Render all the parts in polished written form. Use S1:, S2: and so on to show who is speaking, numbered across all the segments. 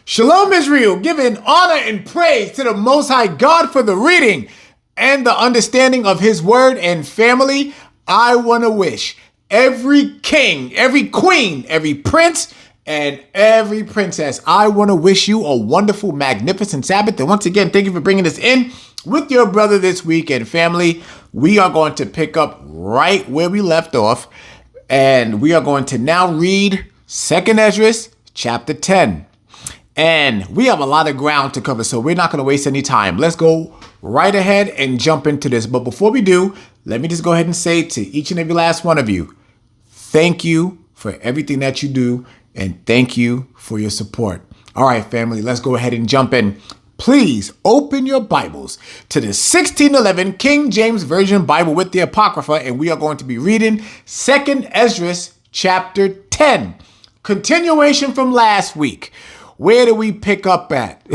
S1: Shalom Israel, giving honor and praise to the Most High God for the reading and the understanding of His word. And family, I want to wish every king, every queen, every prince, and every princess, I want to wish you a wonderful, magnificent Sabbath. And once again, thank you for bringing us in with your brother this week. And family, we are going to pick up right where we left off. And we are going to now read 2nd Esdras chapter 10. And we have a lot of ground to cover, so we're not going to waste any time. Let's go right ahead and jump into this. But before we do, let me just go ahead and say to each and every last one of you, thank you for everything that you do, and thank you for your support. All right, family, let's go ahead and jump in. Please open your Bibles to the 1611 King James Version Bible with the Apocrypha, and we are going to be reading 2nd Esdras chapter 10. Continuation from last week. Where do we pick up at?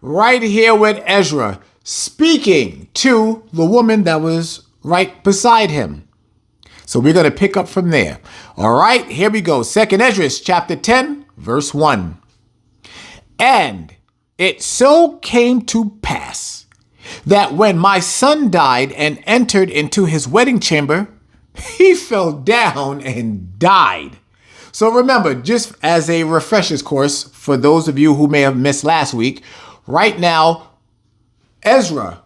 S1: Right here with Ezra speaking to the woman that was right beside him. So we're going to pick up from there. All right, here we go. 2nd Esdras chapter 10, verse 1. And it so came to pass that when my son died and entered into his wedding chamber, he fell down and died. So remember, just as a refresher's course, for those of you who may have missed last week, right now, Esdras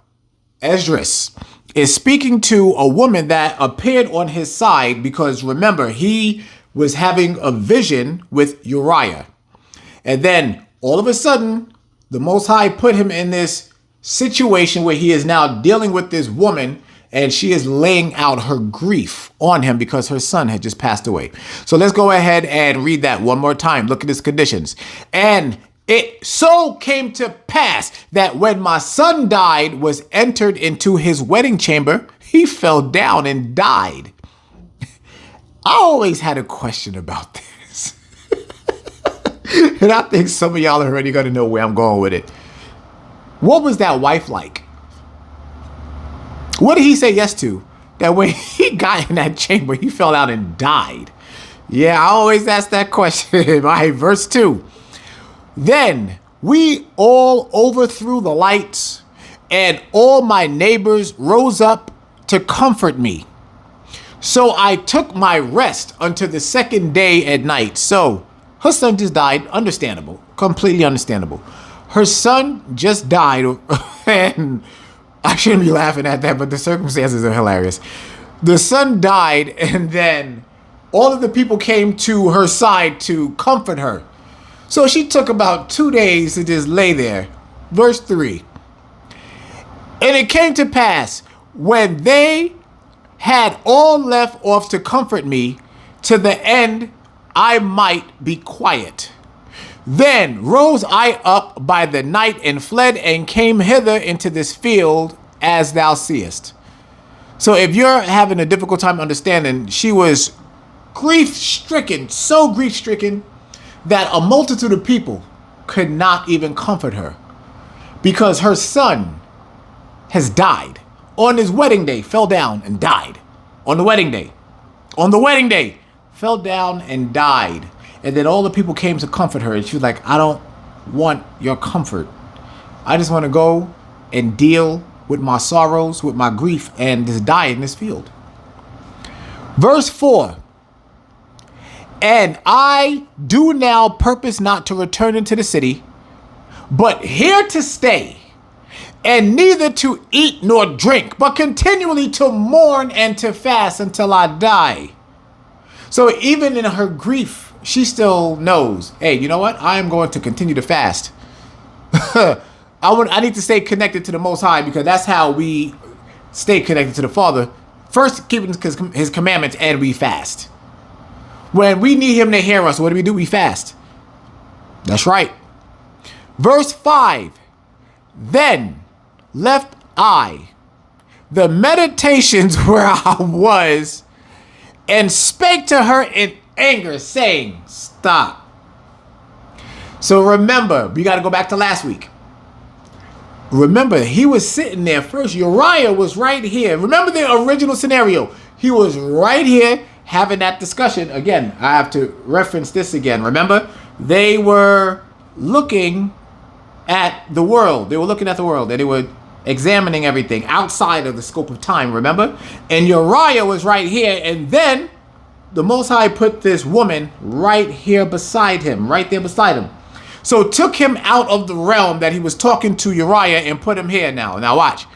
S1: is speaking to a woman that appeared on his side because remember, he was having a vision with Uriel. And then all of a sudden, the Most High put him in this situation where he is now dealing with this woman, and she is laying out her grief on him because her son had just passed away. So let's go ahead and read that one more time. Look at his conditions. And it so came to pass that when my son died, was entered into his wedding chamber, he fell down and died. I always had a question about this. And I think some of y'all are already going to know where I'm going with it. What was that wife like? What did he say yes to? That when he got in that chamber, he fell out and died. Yeah, I always ask that question. All right, verse 2. Then we all overthrew the lights, and all my neighbors rose up to comfort me. So I took my rest unto the second day at night. So her son just died. Understandable. Completely understandable. Her son just died. And I shouldn't be laughing at that, but the circumstances are hilarious. The son died, and then all of the people came to her side to comfort her. So she took about 2 days to just lay there. Verse 3. And it came to pass, when they had all left off to comfort me, to the end I might be quiet. Then rose I up by the night and fled and came hither into this field as thou seest. So if you're having a difficult time understanding, she was grief-stricken, so grief-stricken that a multitude of people could not even comfort her because her son has died. On his wedding day, fell down and died. On the wedding day, fell down and died. And then all the people came to comfort her. And she was like, I don't want your comfort. I just want to go and deal with my sorrows, with my grief, and just die in this field. Verse 4. And I do now purpose not to return into the city, but here to stay, and neither to eat nor drink, but continually to mourn and to fast until I die. So even in her grief, she knows, hey, you know what? I am going to continue to fast. I need to stay connected to the Most High because that's how we stay connected to the Father. First, keeping His commandments, and we fast. When we need Him to hear us, what do? We fast. That's right. Verse 5. Then left I the meditations where I was, and spake to her in anger, saying, stop. So remember, we got to go back to last week. Remember, he was sitting there first. Uriel was right here. Remember the original scenario. He was right here having that discussion. Again, I have to reference this again. Remember, they were looking at the world. They were looking at the world and they were examining everything outside of the scope of time, remember? And Uriel was right here, and then the Most High put this woman right here beside him, right there beside him. So took him out of the realm that he was talking to Uriel and put him here now. Now watch.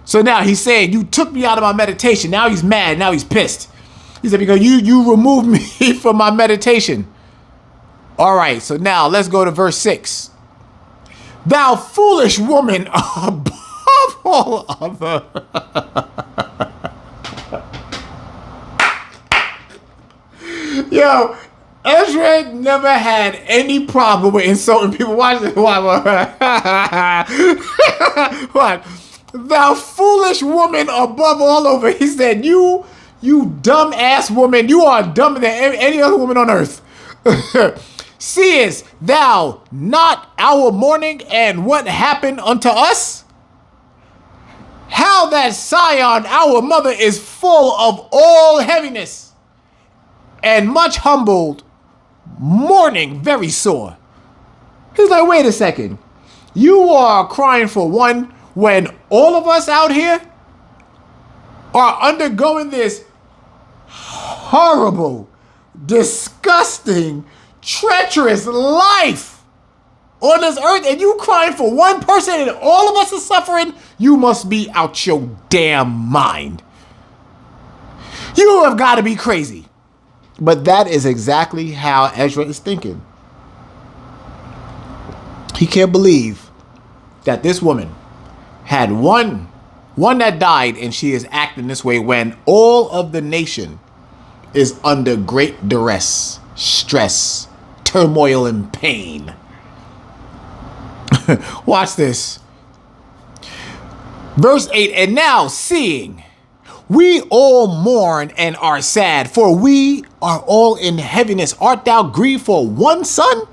S1: So now he's saying, you took me out of my meditation. Now he's mad. Now he's pissed. He said, because you removed me from my meditation. All right, so now let's go to verse 6. Thou foolish woman, above all other. Yo, Ezra never had any problem with insulting people. Watch this. What? Thou foolish woman above all over. He said, you dumb ass woman. You are dumber than any other woman on earth. Seest thou not our mourning and what happened unto us? How that Sion, our mother, is full of all heaviness and much humbled, mourning very sore. He's like, wait a second. You are crying for one when all of us out here are undergoing this horrible, disgusting, treacherous life on this earth, and you crying for one person and all of us are suffering? You must be out your damn mind. You have got to be crazy. But that is exactly how Ezra is thinking. He can't believe that this woman had one that died, and she is acting this way when all of the nation is under great duress, stress, turmoil, and pain. Watch this. Verse 8, and now seeing we all mourn and are sad, for we are all in heaviness. Art thou grieved for one son?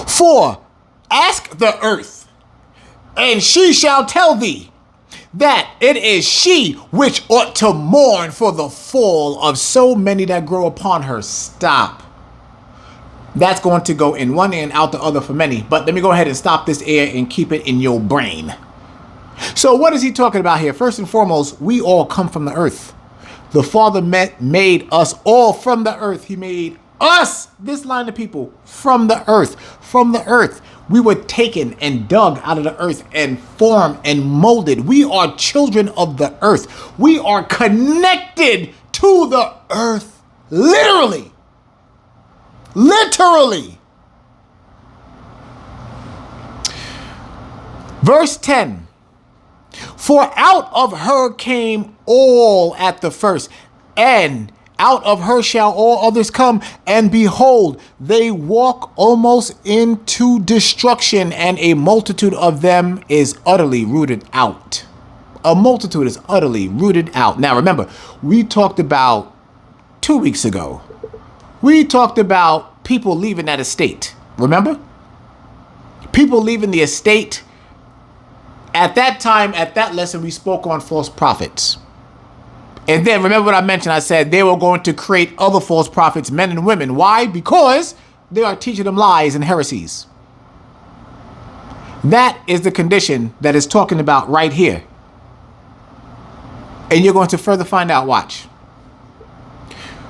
S1: For ask the earth, and she shall tell thee that it is she which ought to mourn for the fall of so many that grow upon her. Stop. That's going to go in one ear and out the other for many. But let me go ahead and stop this ear and keep it in your brain. So what is he talking about here? First and foremost, we all come from the earth. The Father made us all from the earth. He made us, this line of people, from the earth. From the earth. We were taken and dug out of the earth and formed and molded. We are children of the earth. We are connected to the earth. Literally. Literally. Verse 10. For out of her came all at the first, and out of her shall all others come, and behold, they walk almost into destruction, and a multitude of them is utterly rooted out. A multitude is utterly rooted out. Now remember, we talked about 2 weeks ago. We talked about people leaving that estate. Remember? People leaving the estate. At that time, at that lesson, we spoke on false prophets. And then remember what I mentioned? I said they were going to create other false prophets, men and women. Why? Because they are teaching them lies and heresies. That is the condition that is talking about right here. And you're going to further find out. Watch.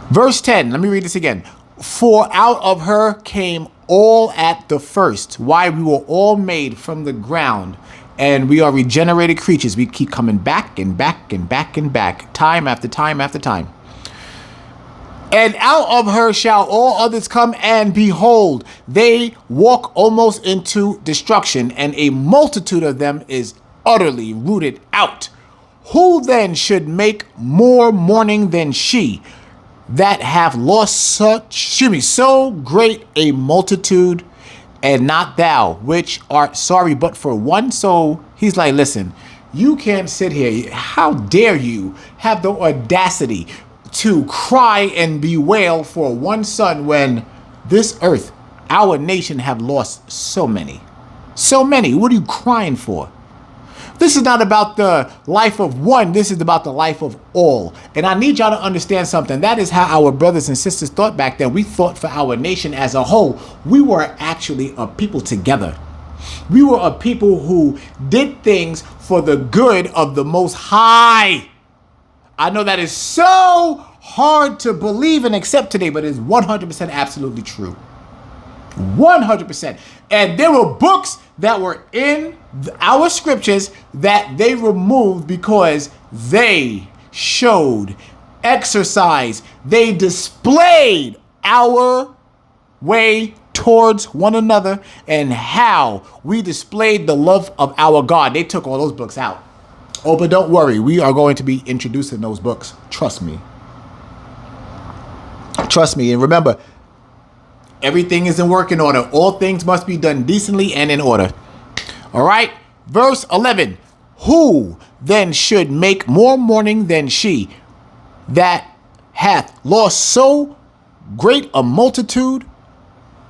S1: Verse 10. Let me read this again. For out of her came all at the first. Why? We were all made from the ground. And we are regenerated creatures. We keep coming back and back and back and back, time after time after time. And out of her shall all others come, and behold, they walk almost into destruction, and a multitude of them is utterly rooted out. Who then should make more mourning than she that have lost so great a multitude? And not thou, which art sorry but for one soul. He's like, listen, you can't sit here. How dare you have the audacity to cry and bewail for one son when this earth, our nation, have lost so many. So many. What are you crying for? This is not about the life of one. This is about the life of all. And I need y'all to understand something. That is how our brothers and sisters thought back then. We thought for our nation as a whole. We were actually a people together. We were a people who did things for the good of the Most High. I know that is so hard to believe and accept today, but it is 100% absolutely true. 100%. And there were books that were in our scriptures that they removed because they showed, exercised, they displayed our way towards one another and how we displayed the love of our God. They took all those books out. Oh, but don't worry. We are going to be introducing those books. Trust me. Trust me. And remember, everything is in working order. All things must be done decently and in order. All right. Verse 11. Who then should make more mourning than she that hath lost so great a multitude?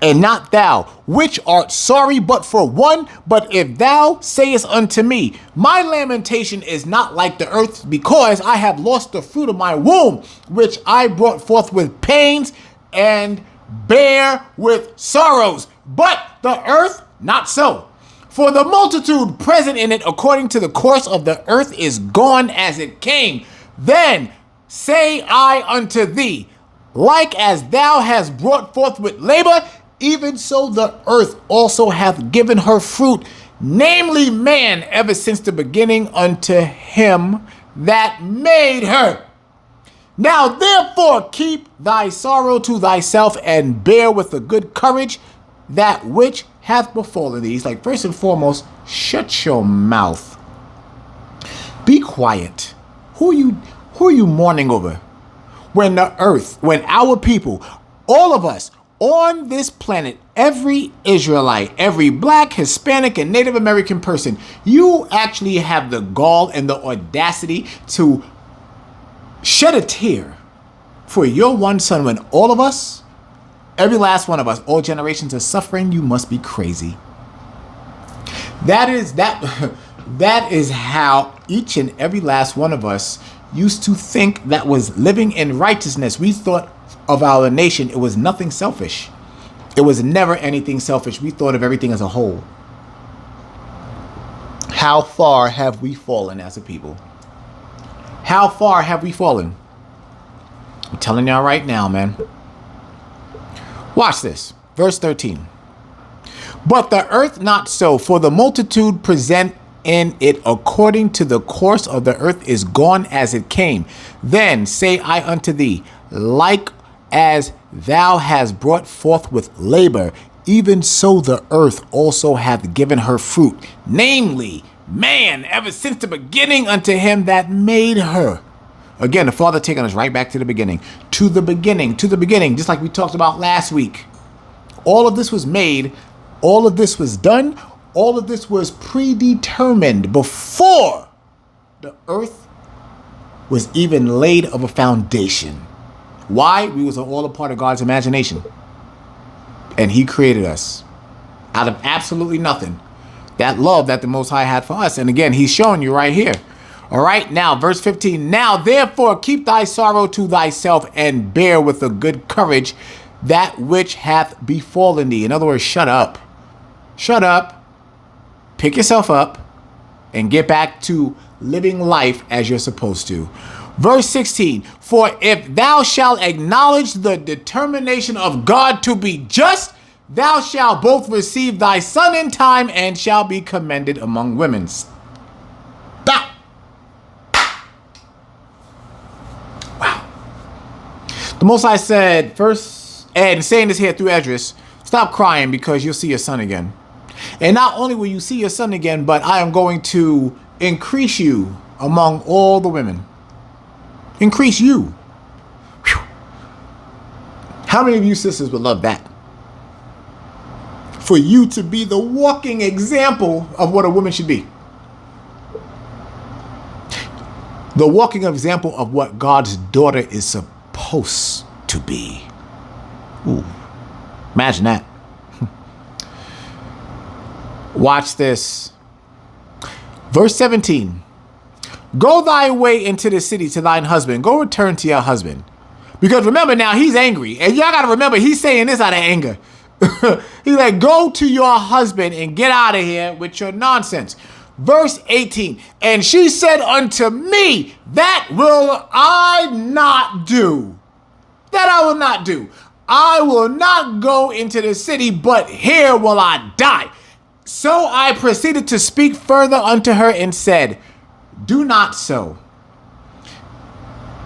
S1: And not thou, which art sorry but for one. But if thou sayest unto me, my lamentation is not like the earth, because I have lost the fruit of my womb, which I brought forth with pains and bear with sorrows. But the earth, not so. For the multitude present in it, according to the course of the earth, is gone as it came. Then say I unto thee, like as thou hast brought forth with labor, even so the earth also hath given her fruit, namely man, ever since the beginning unto him that made her. Now therefore keep thy sorrow to thyself, and bear with a good courage that which hath befallen thee. It's like, first and foremost, shut your mouth. Be quiet. Who are you mourning over? When the earth, when our people, all of us, on this planet, every Israelite, every black, Hispanic, and Native American person, you actually have the gall and the audacity to shed a tear for your one son when all of us, every last one of us, all generations are suffering. You must be crazy. That is how each and every last one of us used to think that was living in righteousness. We thought of our nation, it was nothing selfish. It was never anything selfish. We thought of everything as a whole. How far have we fallen as a people? How far have we fallen? I'm telling y'all right now, man. Watch this. Verse 13. But the earth not so, for the multitude present in it according to the course of the earth is gone as it came. Then say I unto thee, like as thou hast brought forth with labor, even so the earth also hath given her fruit, namely man, ever since the beginning unto him that made her. Again, the Father taking us right back to the beginning, to the beginning, just like we talked about last week. All of this was made, all of this was done, all of this was predetermined before the earth was even laid of a foundation. Why? We was all a part of God's imagination. And he created us out of absolutely nothing. That love that the Most High had for us. And again, he's showing you right here. All right. Now, verse 15. Now, therefore, keep thy sorrow to thyself, and bear with a good courage that which hath befallen thee. In other words, shut up. Shut up. Pick yourself up and get back to living life as you're supposed to. Verse 16, for if thou shalt acknowledge the determination of God to be just, thou shalt both receive thy son in time, and shall be commended among women. Stop. Wow. The Most High said, first, and saying this here through Esdras, stop crying because you'll see your son again. And not only will you see your son again, but I am going to increase you among all the women. Increase you. Whew. How many of you sisters would love that? For you to be the walking example of what a woman should be. The walking example of what God's daughter is supposed to be. Ooh, imagine that. Watch this. Verse 17. Go thy way into the city to thine husband. Go return to your husband. Because remember now, he's angry. And y'all got to remember, he's saying this out of anger. He's like, go to your husband and get out of here with your nonsense. Verse 18. And she said unto me, that will I not do. That I will not do. I will not go into the city, but here will I die. So I proceeded to speak further unto her and said, do not so,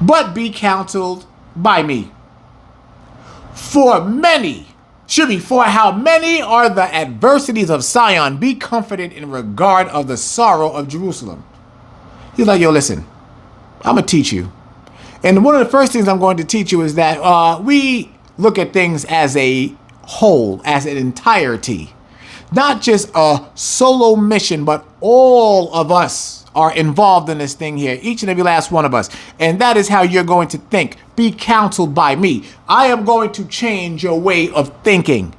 S1: but be counseled by me. For how many are the adversities of Sion, be comforted in regard of the sorrow of Jerusalem. He's like, yo, listen, I'm going to teach you. And one of the first things I'm going to teach you is that we look at things as a whole, as an entirety. Not just a solo mission, but all of us are involved in this thing here. Each and every last one of us. And that is how you're going to think. Be counseled by me. I am going to change your way of thinking.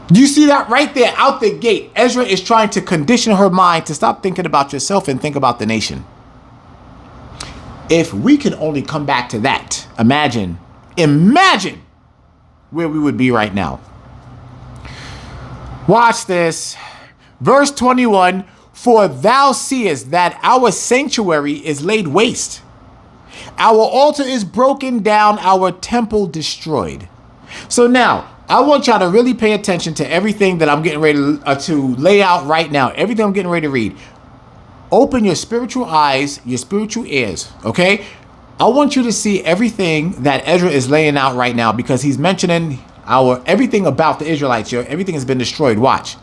S1: Do you see that right there out the gate? Ezra is trying to condition her mind to stop thinking about yourself and think about the nation. If we could only come back to that, imagine where we would be right now. Watch this. Verse 21, for thou seest that our sanctuary is laid waste. Our altar is broken down, our temple destroyed. So now, I want y'all to really pay attention to everything that I'm getting ready to lay out right now. Everything I'm getting ready to read. Open your spiritual eyes, your spiritual ears, okay? I want you to see everything that Ezra is laying out right now because he's mentioning everything about the Israelites. Everything has been destroyed. Watch.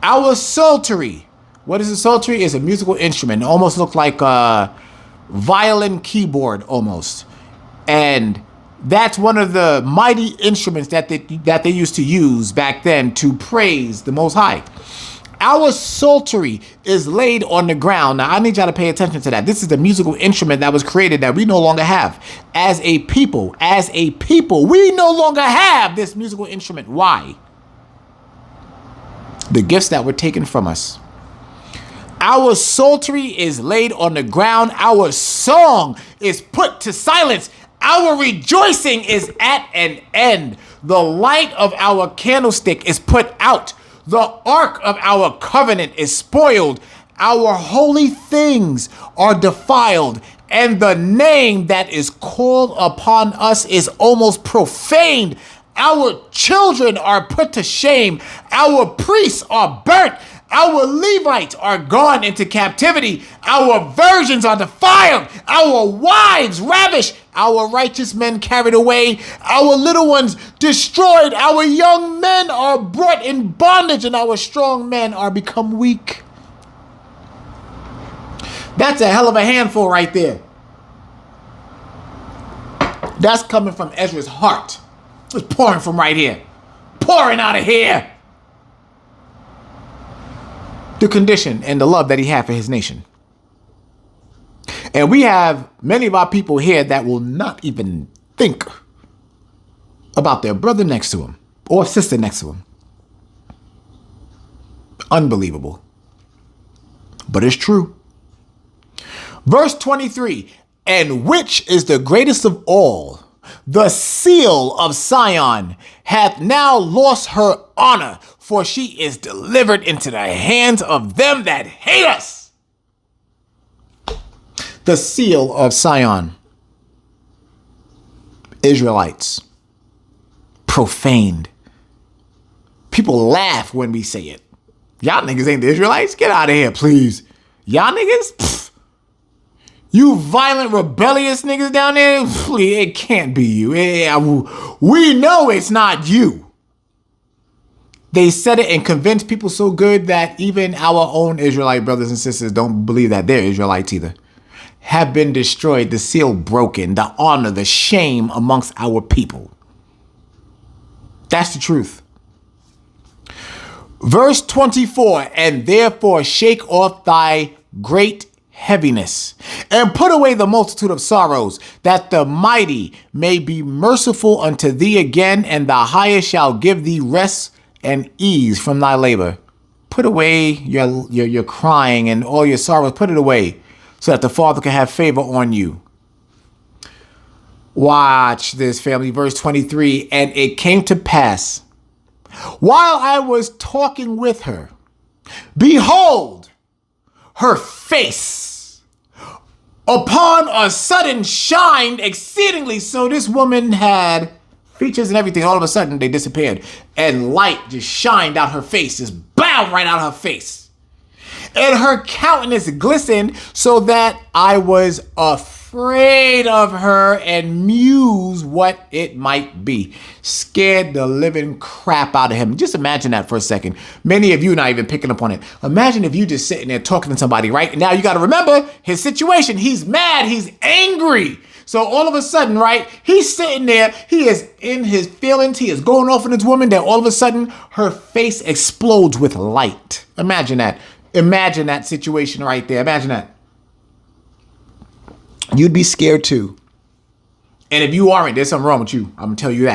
S1: Our psaltery. What is a psaltery? It's a musical instrument. It almost looks like a violin keyboard almost. And that's one of the mighty instruments that they used to use back then to praise the Most High. Our psaltery is laid on the ground. Now, I need y'all to pay attention to that. This is the musical instrument that was created that we no longer have. As a people, we no longer have this musical instrument. Why? The gifts that were taken from us. Our psaltery is laid on the ground. Our song is put to silence. Our rejoicing is at an end. The light of our candlestick is put out. The ark of our covenant is spoiled. Our holy things are defiled. And the name that is called upon us is almost profaned. Our children are put to shame. Our priests are burnt. Our Levites are gone into captivity. Our virgins are defiled. Our wives ravished. Our righteous men carried away. Our little ones destroyed. Our young men are brought in bondage, and our strong men are become weak. That's a hell of a handful right there. That's coming from Ezra's heart. It's pouring from right here. Pouring out of here. The condition and the love that he had for his nation. And we have many of our people here that will not even think about their brother next to him or sister next to him. Unbelievable. But it's true. Verse 23, and which is the greatest of all? The seal of Sion hath now lost her honor, for she is delivered into the hands of them that hate us. The seal of Sion. Israelites. Profaned. People laugh when we say it. Y'all niggas ain't the Israelites? Get out of here, please. Y'all niggas? Pfft. You violent, rebellious niggas down there? Please, it can't be you. We know it's not you. They said it and convinced people so good that even our own Israelite brothers and sisters don't believe that they're Israelites either. Have been destroyed, the seal broken, the honor, the shame amongst our people. That's the truth. Verse 24, and therefore shake off thy great heaviness, and put away the multitude of sorrows, that the mighty may be merciful unto thee again, and the highest shall give thee rest and ease from thy labor. put away your crying and all your sorrows. Put it away so that the Father can have favor on you. Watch this, family. Verse 23. And it came to pass, while I was talking with her, behold, her face upon a sudden shined exceedingly. So this woman had features and everything. All of a sudden they disappeared, and light just shined out her face, just bowed right out her face. And her countenance glistened, so that I was afraid of her and mused what it might be. Scared the living crap out of him. Just imagine that for a second. Many of you not even picking up on it. Imagine if you just sitting there talking to somebody, right? And now you got to remember his situation. He's mad. He's angry. So all of a sudden, right, he's sitting there. He is in his feelings. He is going off on his woman. Then all of a sudden, her face explodes with light. Imagine that. Imagine that situation right there. Imagine that. You'd be scared too. And if you aren't, there's something wrong with you. I'm going to tell you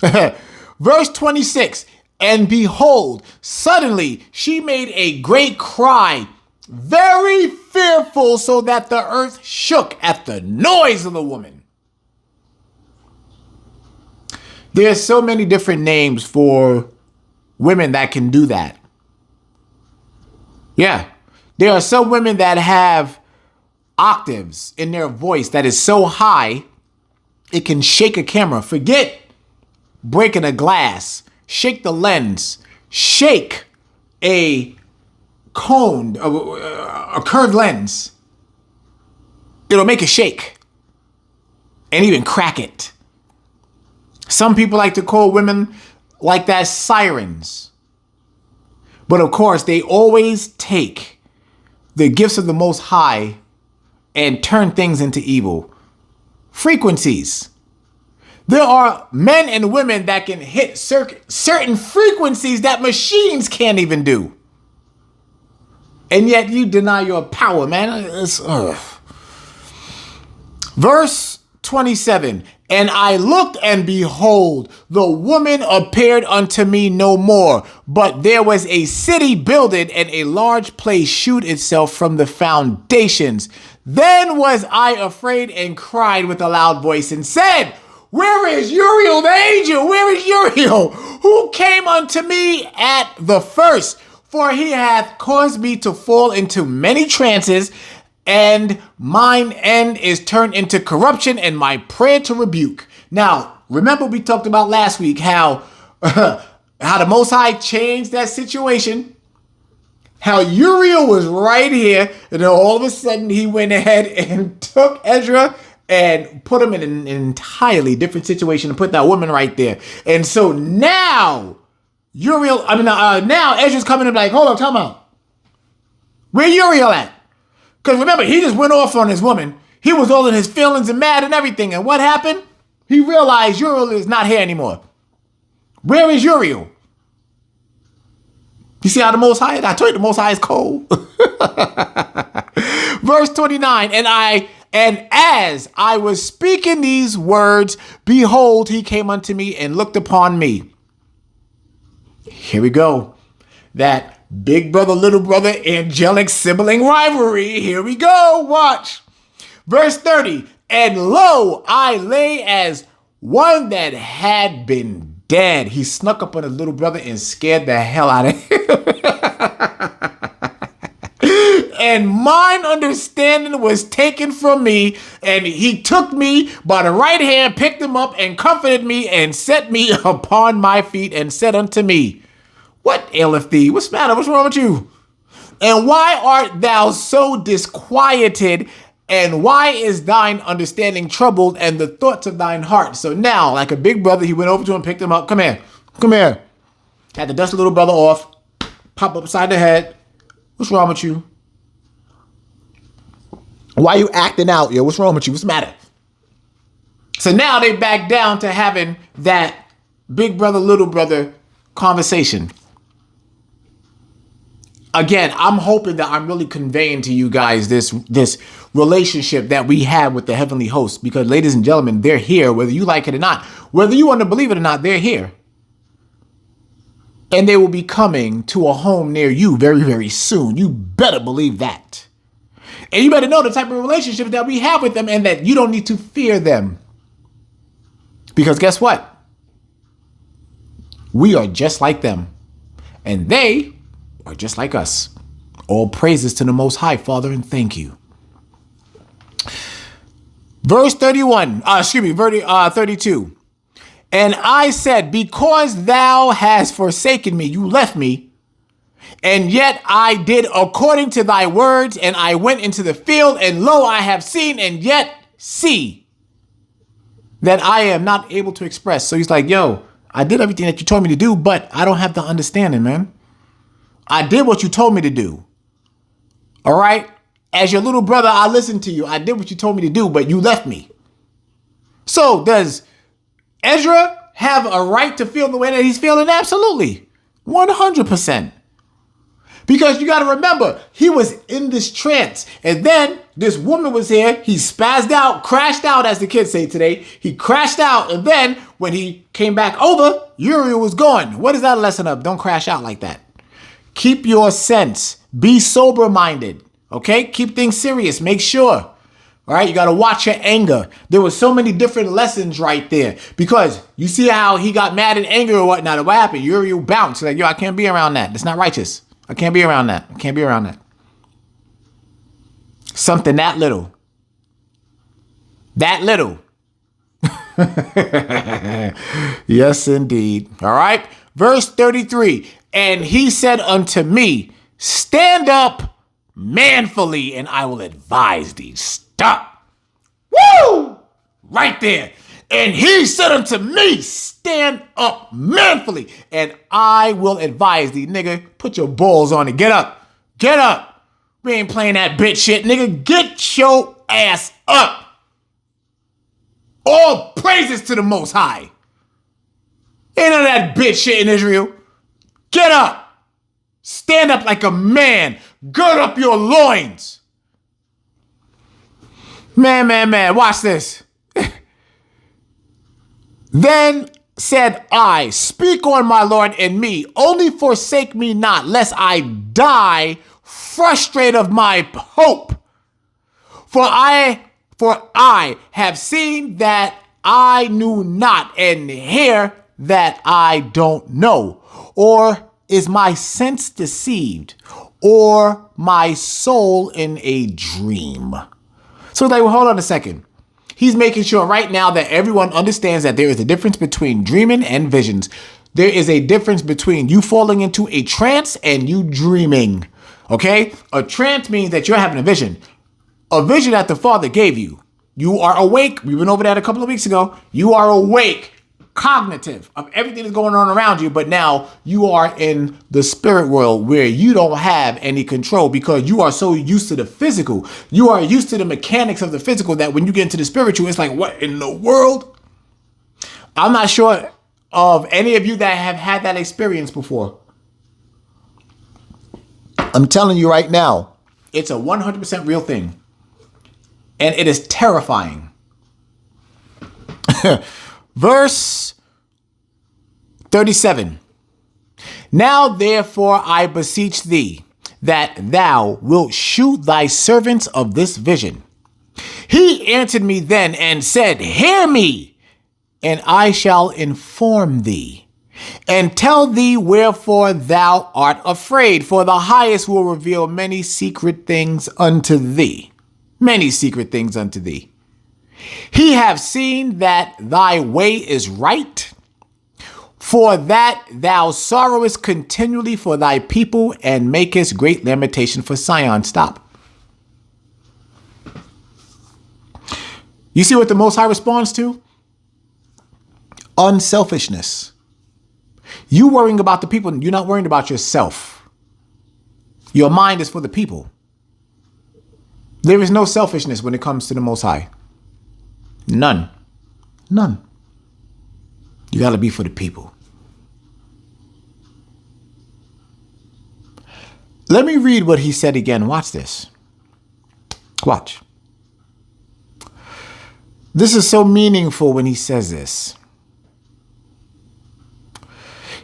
S1: that. Verse 26. And behold, suddenly she made a great cry, very fearful, so that the earth shook at the noise of the woman. There's so many different names for women that can do that. Yeah, there are some women that have octaves in their voice that is so high, it can shake a camera. Forget breaking a glass, shake the lens, shake a cone, a curved lens. It'll make it shake and even crack it. Some people like to call women like that sirens. But of course, they always take the gifts of the Most High and turn things into evil. Frequencies. There are men and women that can hit certain frequencies that machines can't even do. And yet you deny your power, man. Verse 27. And I looked, and behold, the woman appeared unto me no more. But there was a city builded, and a large place shewed itself from the foundations. Then was I afraid, and cried with a loud voice, and said, where is Uriel the angel? Where is Uriel, who came unto me at the first? For he hath caused me to fall into many trances, and mine end is turned into corruption, and my prayer to rebuke. Now, remember we talked about last week how the Most High changed that situation. How Uriel was right here, and then all of a sudden he went ahead and took Ezra and put him in an entirely different situation and put that woman right there. And so now now Ezra's coming and like, hold on, time out. Where Uriel at? Because remember, he just went off on his woman. He was all in his feelings and mad and everything. And what happened? He realized Uriel is not here anymore. Where is Uriel? You see how the Most High, I told you the Most High is cold. Verse 29, and as I was speaking these words, behold, he came unto me and looked upon me. Here we go. That big brother, little brother, angelic sibling rivalry. Here we go. Watch. Verse 30. And lo, I lay as one that had been dead. He snuck up on his little brother and scared the hell out of him. And mine understanding was taken from me, and he took me by the right hand, picked him up, and comforted me, and set me upon my feet, and said unto me, what aileth thee? What's the matter? What's wrong with you? And why art thou so disquieted? And why is thine understanding troubled, and the thoughts of thine heart? So now, like a big brother, he went over to him, picked him up. Come here. Come here. Had to dust the little brother off. Pop up beside the head. What's wrong with you? Why you acting out? Yo, what's wrong with you? What's the matter? So now they back down to having that big brother, little brother conversation. Again, I'm hoping that I'm really conveying to you guys this relationship that we have with the heavenly host, because ladies and gentlemen, they're here, whether you like it or not, whether you want to believe it or not, they're here. And they will be coming to a home near you very, very soon. You better believe that. And you better know the type of relationship that we have with them and that you don't need to fear them. Because guess what? We are just like them. And they are just like us. All praises to the Most High, Father, and thank you. Verse 32. And I said, because thou hast forsaken me, you left me, and yet I did according to thy words, and I went into the field, and lo, I have seen, and yet see that I am not able to express. So he's like, yo, I did everything that you told me to do, but I don't have the understanding, man. I did what you told me to do. All right? As your little brother, I listened to you. I did what you told me to do, but you left me. So does Ezra have a right to feel the way that he's feeling? Absolutely. 100%. Because you got to remember, he was in this trance. And then this woman was here. He spazzed out, crashed out, as the kids say today. He crashed out. And then when he came back over, Uriel was gone. What is that lesson of? Don't crash out like that. Keep your sense. Be sober-minded. Okay? Keep things serious. Make sure. All right, you got to watch your anger. There were so many different lessons right there because you see how he got mad and angry or whatnot. And what happened? Uriel bounced. Like, yo, I can't be around that. That's not righteous. I can't be around that. I can't be around that. Something that little. That little. Yes, indeed. All right. Verse 33. And he said unto me, stand up manfully, and I will advise thee. Stop. Woo! Right there. And he said unto me, stand up manfully, and I will advise thee. Nigga, put your balls on it. Get up. Get up. We ain't playing that bitch shit, nigga. Get your ass up. All praises to the Most High. Ain't none of that bitch shit in Israel. Get up. Stand up like a man. Gird up your loins. Man, watch this. Then said I, speak on, my Lord, and me. Only forsake me not, lest I die frustrate of my hope. For I have seen that I knew not, and hear that I don't know. Or is my sense deceived, or my soul in a dream? So like, well, hold on a second. He's making sure right now that everyone understands that there is a difference between dreaming and visions. There is a difference between you falling into a trance and you dreaming. Okay? A trance means that you're having a vision. A vision that the Father gave you. You are awake. We went over that a couple of weeks ago. You are awake, cognitive of everything that's going on around you, but now you are in the spirit world where you don't have any control because you are so used to the physical. You are used to the mechanics of the physical that when you get into the spiritual, it's like, what in the world? I'm not sure of any of you that have had that experience before. I'm telling you right now, it's a 100% real thing. And it is terrifying. Verse 37. Now therefore I beseech thee that thou wilt shew thy servants of this vision. He answered me then and said, hear me, and I shall inform thee, and tell thee wherefore thou art afraid, for the highest will reveal many secret things unto thee. Many secret things unto thee. He have seen that thy way is right, for that thou sorrowest continually for thy people, and makest great lamentation for Sion. Stop. You see what the Most High responds to? Unselfishness. You worrying about the people, you're not worrying about yourself. Your mind is for the people. There is no selfishness when it comes to the Most High. None. None. You got to be for the people. Let me read what he said again. Watch this. Watch. This is so meaningful when he says this.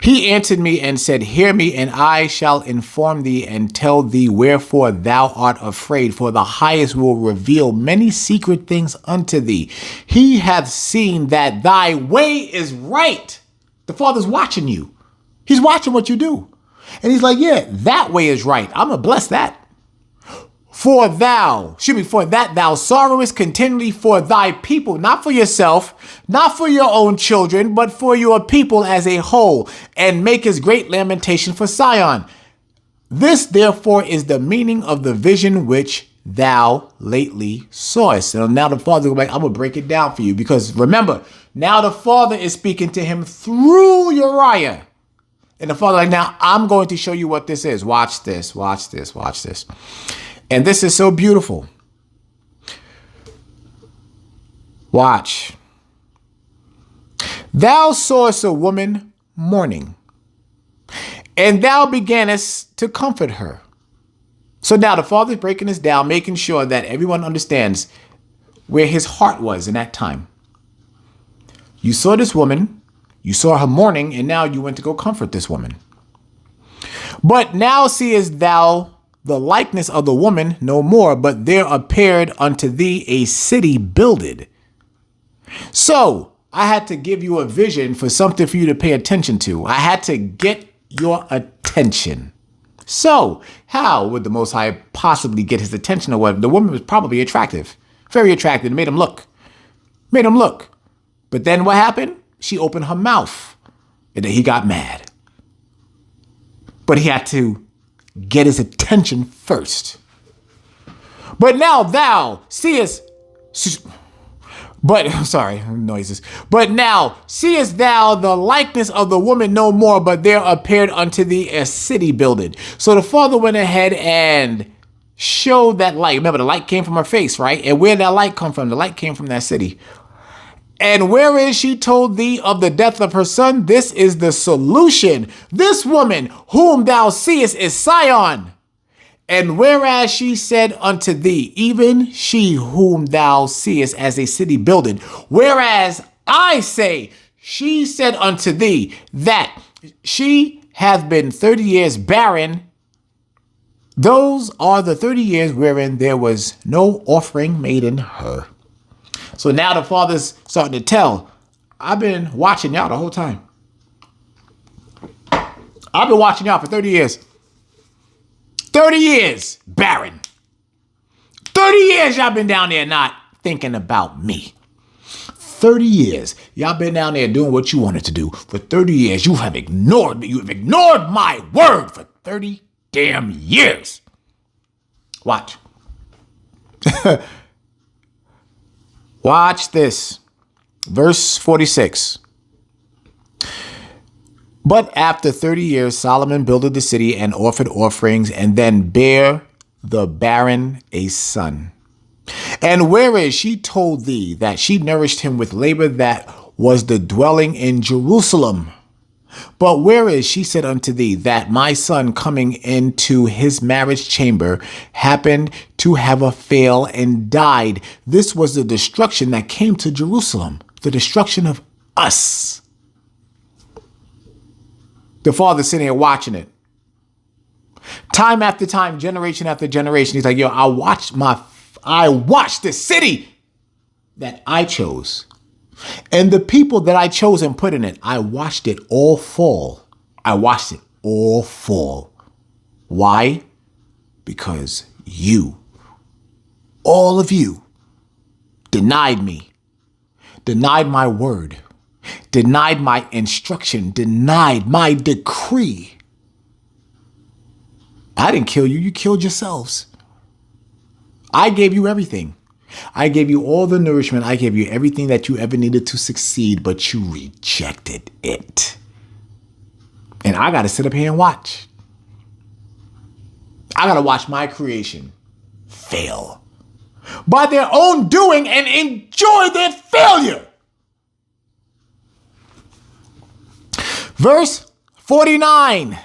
S1: He answered me and said, hear me, and I shall inform thee and tell thee wherefore thou art afraid, for the highest will reveal many secret things unto thee. He hath seen that thy way is right. The Father's watching you. He's watching what you do. And he's like, yeah, that way is right. I'm going to bless that. For that thou sorrowest continually for thy people, not for yourself, not for your own children, but for your people as a whole, and makest great lamentation for Sion. This, therefore, is the meaning of the vision which thou lately sawest. And now the Father will be like, I'm going to break it down for you, because remember, now the Father is speaking to him through Uriel. And the Father like, now I'm going to show you what this is. Watch this, watch this, watch this. And this is so beautiful. Watch. Thou sawest a woman mourning, and thou beganest to comfort her. So now the Father is breaking this down, making sure that everyone understands where his heart was in that time. You saw this woman, you saw her mourning, and now you went to go comfort this woman. But now seest thou the likeness of the woman no more, but there appeared unto thee a city builded. So I had to give you a vision for something for you to pay attention to. I had to get your attention. So how would the Most High possibly get his attention? Or what? The woman was probably attractive, very attractive. It made him look. But then what happened? She opened her mouth and then he got mad. But he had to get his attention first. But now thou seest, but now seest thou the likeness of the woman no more, but there appeared unto thee a city builded. So the Father went ahead and showed that light. Remember, the light came from her face, right? And where did that light come from? The light came from that city. And whereas she told thee of the death of her son, this is the solution. This woman whom thou seest is Sion. And whereas she said unto thee, even she whom thou seest as a city builded, whereas I say, she said unto thee that she hath been 30 years barren. Those are the 30 years wherein there was no offering made in her. So now the Father's starting to tell, I've been watching y'all the whole time. I've been watching y'all for 30 years. 30 years, barren. 30 years y'all been down there not thinking about me. 30 years, y'all been down there doing what you wanted to do. For 30 years, you have ignored me. You have ignored my word for 30 damn years. Watch. Watch this. Verse 46. But after 30 years, Solomon builded the city and offered offerings, and then bare the barren a son. And whereas she told thee that she nourished him with labor that was the dwelling in Jerusalem. But whereas she said unto thee that my son coming into his marriage chamber happened to have a fail and died. This was the destruction that came to Jerusalem, the destruction of us. The Father sitting here watching it. Time after time, generation after generation. He's like, yo, I watched the city that I chose. And the people that I chose and put in it, I watched it all fall. Why? Because you, all of you, denied me, denied my word, denied my instruction, denied my decree. I didn't kill you. You killed yourselves. I gave you everything. I gave you all the nourishment. I gave you everything that you ever needed to succeed, but you rejected it. And I got to sit up here and watch. I got to watch my creation fail by their own doing and enjoy their failure. Verse 49.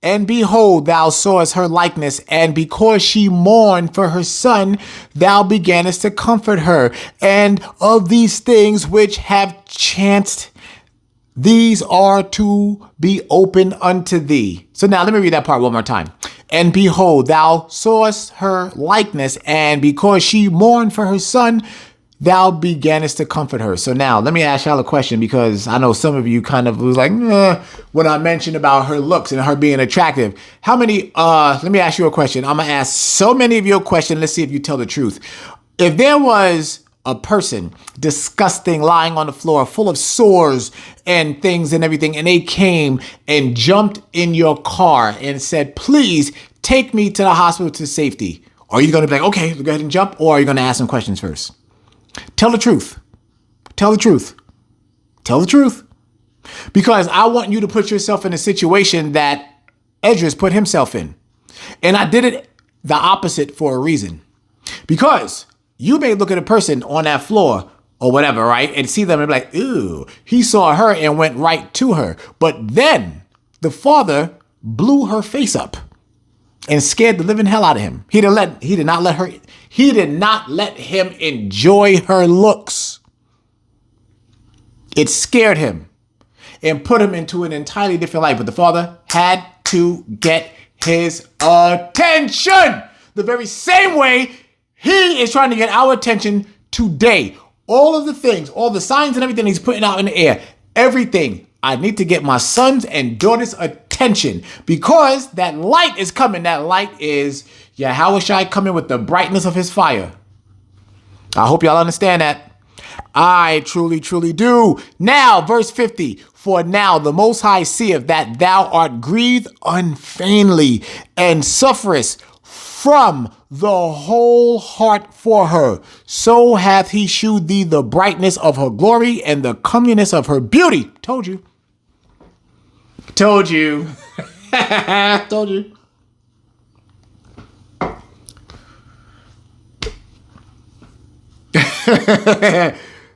S1: And behold, thou sawest her likeness, and because she mourned for her son, thou beganest to comfort her. And of these things which have chanced these are to be open unto thee. So now let me read that part one more time. And behold, thou sawest her likeness, and because she mourned for her son, thou beganest to comfort her. So now let me ask y'all a question, because I know some of you kind of was like, when I mentioned about her looks and her being attractive. How many, let me ask you a question. I'm going to ask so many of you a question. Let's see if you tell the truth. If there was a person disgusting, lying on the floor, full of sores and things and everything, and they came and jumped in your car and said, please take me to the hospital to safety, are you going to be like, okay, go ahead and jump? Or are you going to ask some questions first? Tell the truth. Tell the truth. Tell the truth. Because I want you to put yourself in a situation that Esdras put himself in. And I did it the opposite for a reason. Because you may look at a person on that floor or whatever, right? And see them and be like, ooh, he saw her and went right to her. But then the father blew her face up and scared the living hell out of him. He did not let him enjoy her looks. It scared him and put him into an entirely different life. But the father had to get his attention the very same way he is trying to get our attention today. All of the things, all the signs and everything he's putting out in the air, everything. I need to get my sons and daughters' attention because that light is coming. That light is Yahushua coming with the brightness of his fire. I hope y'all understand that. I truly, truly do. Now, verse 50. For now the Most High seeth that thou art grieved unfeignedly and sufferest from the whole heart for her. So hath he shewed thee the brightness of her glory and the comeliness of her beauty. Told you. Told you. Told you.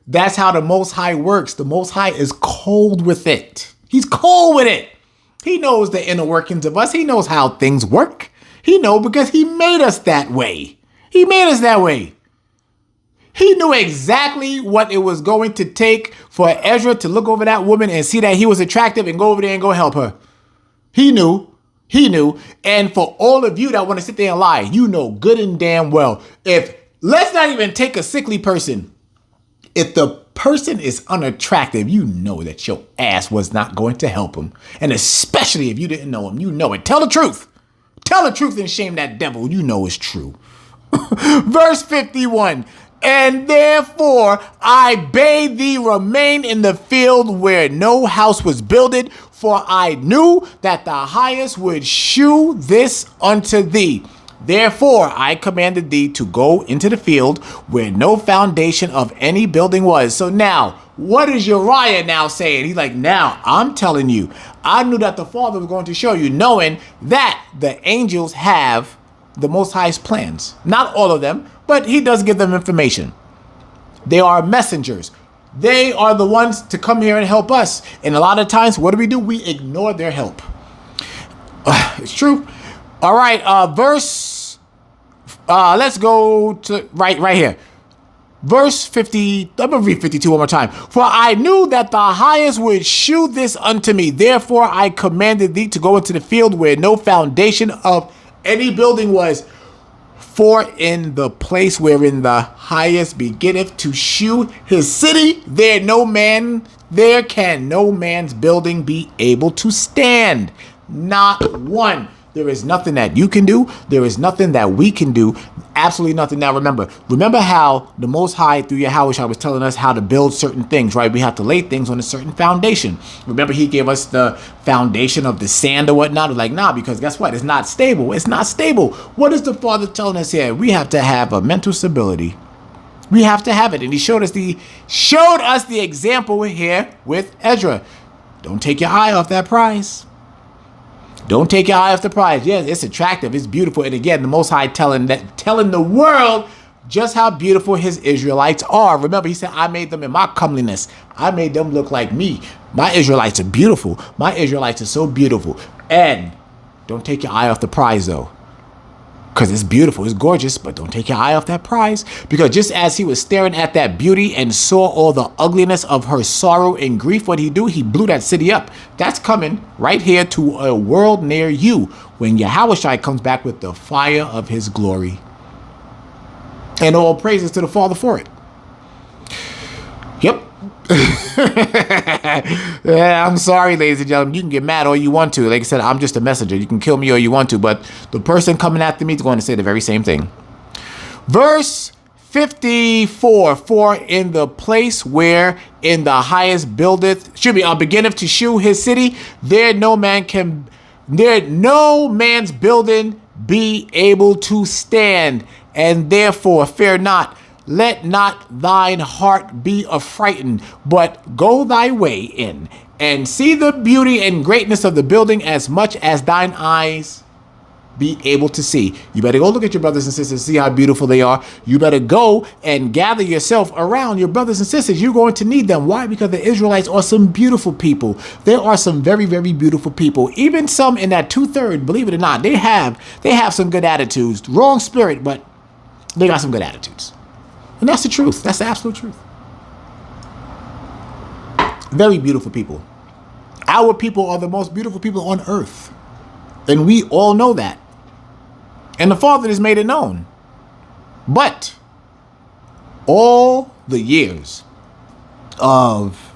S1: That's how the Most High works. The Most High is cold with it. He's cold with it. He knows the inner workings of us. He knows how things work. He knows because he made us that way. He made us that way. He knew exactly what it was going to take for Ezra to look over that woman and see that he was attractive and go over there and go help her. He knew. He knew. And for all of you that want to sit there and lie, you know good and damn well. Let's not even take a sickly person. If the person is unattractive, you know that your ass was not going to help him. And especially if you didn't know him, you know it. Tell the truth. Tell the truth and shame that devil. You know it's true. Verse 51. And therefore I bade thee remain in the field where no house was builded, for I knew that the highest would shew this unto thee. Therefore I commanded thee to go into the field where no foundation of any building was. So now, what is Uriel now saying? He's like, now I'm telling you, I knew that the Father was going to show you, knowing that the angels have the Most High's plans. Not all of them, but he does give them information. They are messengers. They are the ones to come here and help us. And a lot of times, what do? We ignore their help. It's true. All right, let's go to right here. Verse 50, I'm going to read 52 one more time. For I knew that the highest would shew this unto me. Therefore I commanded thee to go into the field where no foundation of any building was. For in the place wherein the highest beginneth to shew his city, there can no man's building be able to stand. Not one. There is nothing that you can do. There is nothing that we can do. Absolutely nothing. Now remember how the Most High through Yahushua was telling us how to build certain things, right? We have to lay things on a certain foundation. Remember, he gave us the foundation of the sand or whatnot. We're like, nah, because guess what? It's not stable. It's not stable. What is the Father telling us here? We have to have a mental stability. We have to have it. And he showed us the example here with Ezra. Don't take your eye off that prize. Don't take your eye off the prize. Yes, it's attractive. It's beautiful. And again, the Most High telling the world just how beautiful his Israelites are. Remember, he said, I made them in my comeliness. I made them look like me. My Israelites are beautiful. My Israelites are so beautiful. And don't take your eye off the prize, though. Because it's beautiful, it's gorgeous, but don't take your eye off that prize. Because just as he was staring at that beauty and saw all the ugliness of her sorrow and grief, what he do? He blew that city up. That's coming right here to a world near you when Yahushua comes back with the fire of his glory. And all praises to the Father for it. Yep. Yeah, I'm sorry, ladies and gentlemen. You can get mad all you want to. Like I said, I'm just a messenger. You can kill me all you want to, but the person coming after me is going to say the very same thing. Verse 54, for in the place where in the highest beginneth to shew his city, there no man's building be able to stand, and therefore fear not. Let not thine heart be affrighted, but go thy way in, and see the beauty and greatness of the building as much as thine eyes be able to see. You better go look at your brothers and sisters, see how beautiful they are. You better go and gather yourself around your brothers and sisters. You're going to need them. Why? Because the Israelites are some beautiful people. There are some very, very beautiful people. Even some in that 2/3, believe it or not, they have some good attitudes. Wrong spirit, but they got some good attitudes. And that's the truth. That's the absolute truth. Very beautiful people. Our people are the most beautiful people on earth. And we all know that. And the Father has made it known. But all the years of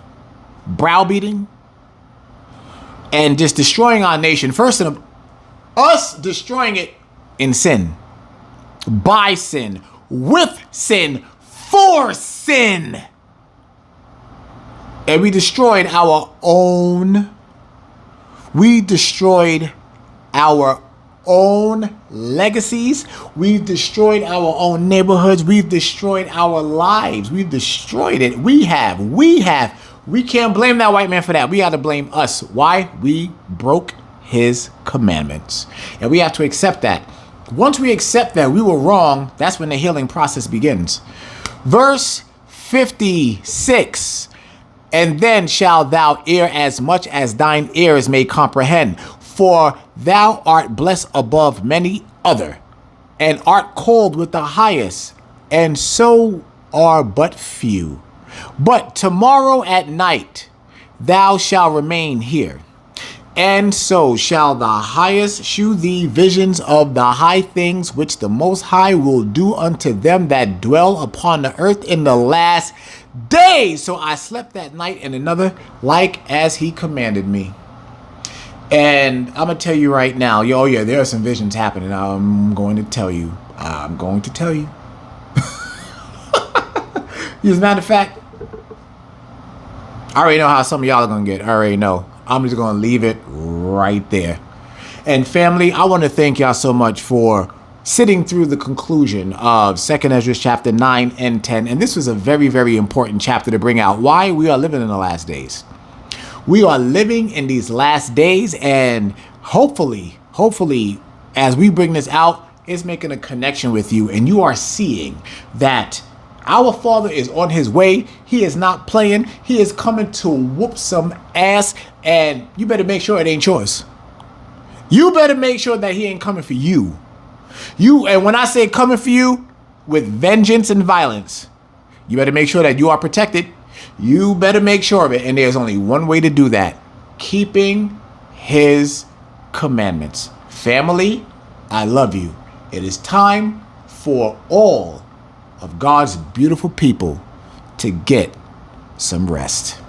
S1: browbeating and just destroying our nation, first of us destroying it in sin, by sin, with sin, for sin. And we destroyed our own legacies. We've destroyed our own neighborhoods. We've destroyed our lives. We've destroyed it. We have. We can't blame that white man for that. We got to blame us. Why? We broke his commandments. And we have to accept that. Once we accept that we were wrong, that's when the healing process begins. Verse 56. And then shalt thou err as much as thine ears may comprehend. For thou art blessed above many other, and art called with the highest, and so are but few. But tomorrow at night thou shalt remain here. And so shall the highest shew thee visions of the high things which the Most High will do unto them that dwell upon the earth in the last days. So I slept that night, and another like as he commanded me. And I'm going to tell you right now, there are some visions happening. I'm going to tell you. As a matter of fact, I already know how some of y'all are going to get. I already know. I'm just going to leave it right there. And family, I want to thank y'all so much for sitting through the conclusion of 2nd Esdras chapter 9 and 10. And this was a very, very important chapter to bring out. Why? We are living in the last days. We are living in these last days, and hopefully, as we bring this out, it's making a connection with you, and you are seeing that our Father is on his way. He is not playing. He is coming to whoop some ass, and you better make sure it ain't yours. You better make sure that he ain't coming for you. And when I say coming for you, with vengeance and violence, you better make sure that you are protected. You better make sure of it. And there's only one way to do that. Keeping his commandments. Family, I love you. It is time for all of God's beautiful people to get some rest.